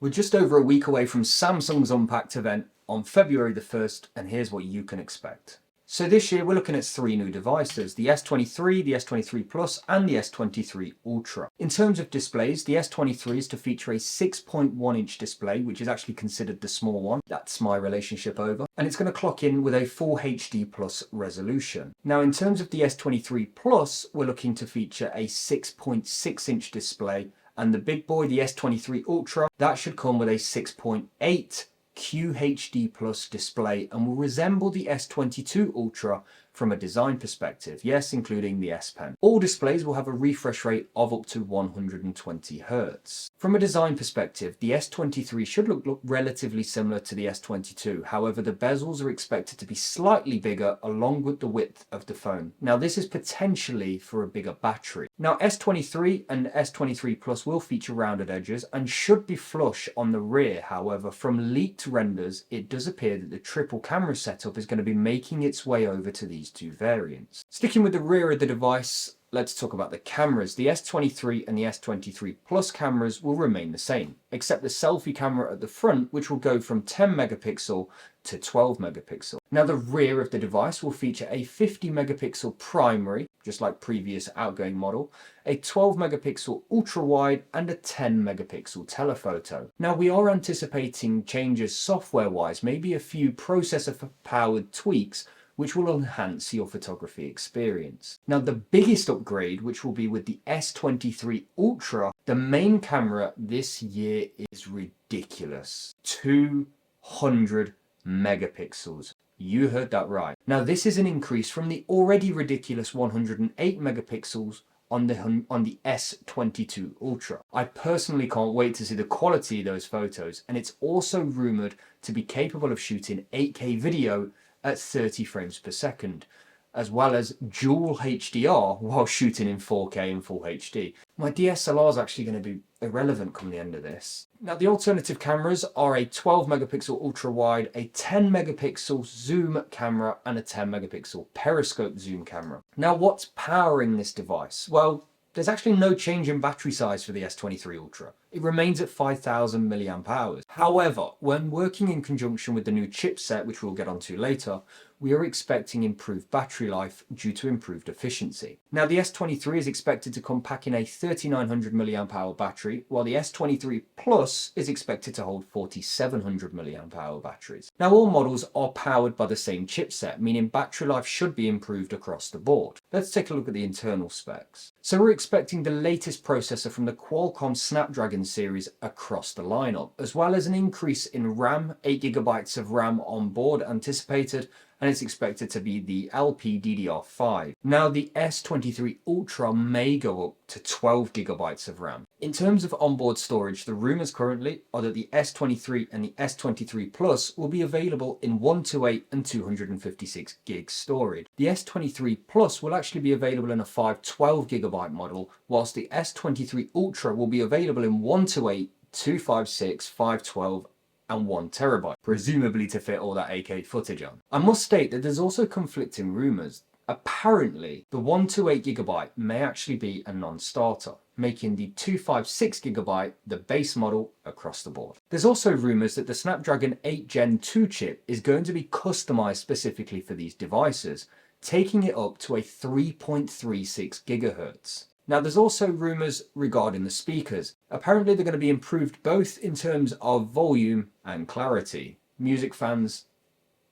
We're just over a week away from Samsung's Unpacked event on February the 1st, and here's what you can expect. So this year we're looking at three new devices, the S23, the S23 Plus and the S23 Ultra. In terms of displays, the S23 is to feature a 6.1 inch display, which is actually considered the small one. That's my relationship over. And it's going to clock in with a full HD plus resolution. Now in terms of the S23 Plus, we're looking to feature a 6.6 inch display, and the big boy, the S23 Ultra, that should come with a 6.8 QHD Plus display and will resemble the S22 Ultra from a design perspective, yes, including the S Pen. All displays will have a refresh rate of up to 120 Hz. From a design perspective, the S23 should look relatively similar to the S22, however the bezels are expected to be slightly bigger along with the width of the phone. Now this is potentially for a bigger battery. Now S23 and S23 Plus will feature rounded edges and should be flush on the rear, however from leaked renders it does appear that the triple camera setup is going to be making its way over to these two variants. Sticking with the rear of the device, let's talk about the cameras. The S23 and the S23 Plus cameras will remain the same, except the selfie camera at the front, which will go from 10 megapixel to 12 megapixel. Now the rear of the device will feature a 50 megapixel primary, just like previous outgoing model, a 12 megapixel ultra wide and a 10 megapixel telephoto. Now we are anticipating changes software wise, maybe a few processor powered tweaks which will enhance your photography experience. Now the biggest upgrade, which will be with the S23 Ultra, the main camera this year is ridiculous. 200 megapixels. You heard that right. Now this is an increase from the already ridiculous 108 megapixels on the S22 Ultra. I personally can't wait to see the quality of those photos, and it's also rumoured to be capable of shooting 8K video at 30 frames per second, as well as dual HDR while shooting in 4K and full HD. My DSLR is actually going to be irrelevant come the end of this. Now the alternative cameras are a 12 megapixel ultra wide, a 10 megapixel zoom camera and a 10 megapixel periscope zoom camera. Now what's powering this device? Well, there's actually no change in battery size for the S23 Ultra. It remains at 5,000 milliamp hours. However, when working in conjunction with the new chipset, which we'll get onto later, we are expecting improved battery life due to improved efficiency. Now the S23 is expected to come packing a 3,900 milliamp hour battery, while the S23 Plus is expected to hold 4,700 milliamp hour batteries. Now all models are powered by the same chipset, meaning battery life should be improved across the board. Let's take a look at the internal specs. So we're expecting the latest processor from the Qualcomm Snapdragon series across the lineup, as well as an increase in RAM, 8GB of RAM on board anticipated, and it's expected to be the LPDDR5. Now the S23 Ultra may go up to 12GB of RAM. In terms of onboard storage, the rumours currently are that the S23 and the S23 Plus will be available in 128 and 256 gig storage. The S23 Plus will actually be available in a 512GB model, whilst the S23 Ultra will be available in 128, 256, 512 and 1 terabyte, presumably to fit all that 8K footage on. I must state that there's also conflicting rumours. Apparently, the 128GB may actually be a non-starter, making the 256GB the base model across the board. There's also rumours that the Snapdragon 8 Gen 2 chip is going to be customised specifically for these devices, taking it up to a 3.36 GHz. Now there's also rumours regarding the speakers. Apparently they're going to be improved both in terms of volume and clarity. Music fans,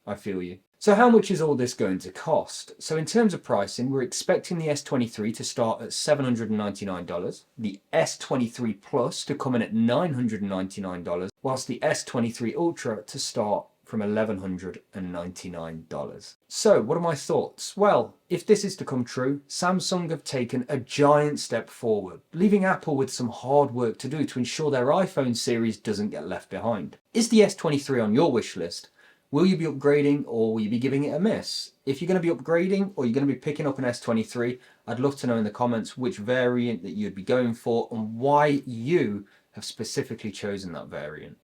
I feel you. So how much is all this going to cost? So in terms of pricing, we're expecting the S23 to start at $799, the S23 Plus to come in at $999, whilst the S23 Ultra to start from $1,199. So what are my thoughts? Well, if this is to come true, Samsung have taken a giant step forward, leaving Apple with some hard work to do to ensure their iPhone series doesn't get left behind. Is the S23 on your wish list? Will you be upgrading or will you be giving it a miss? If you're going to be upgrading or you're going to be picking up an S23, I'd love to know in the comments which variant that you'd be going for and why you have specifically chosen that variant.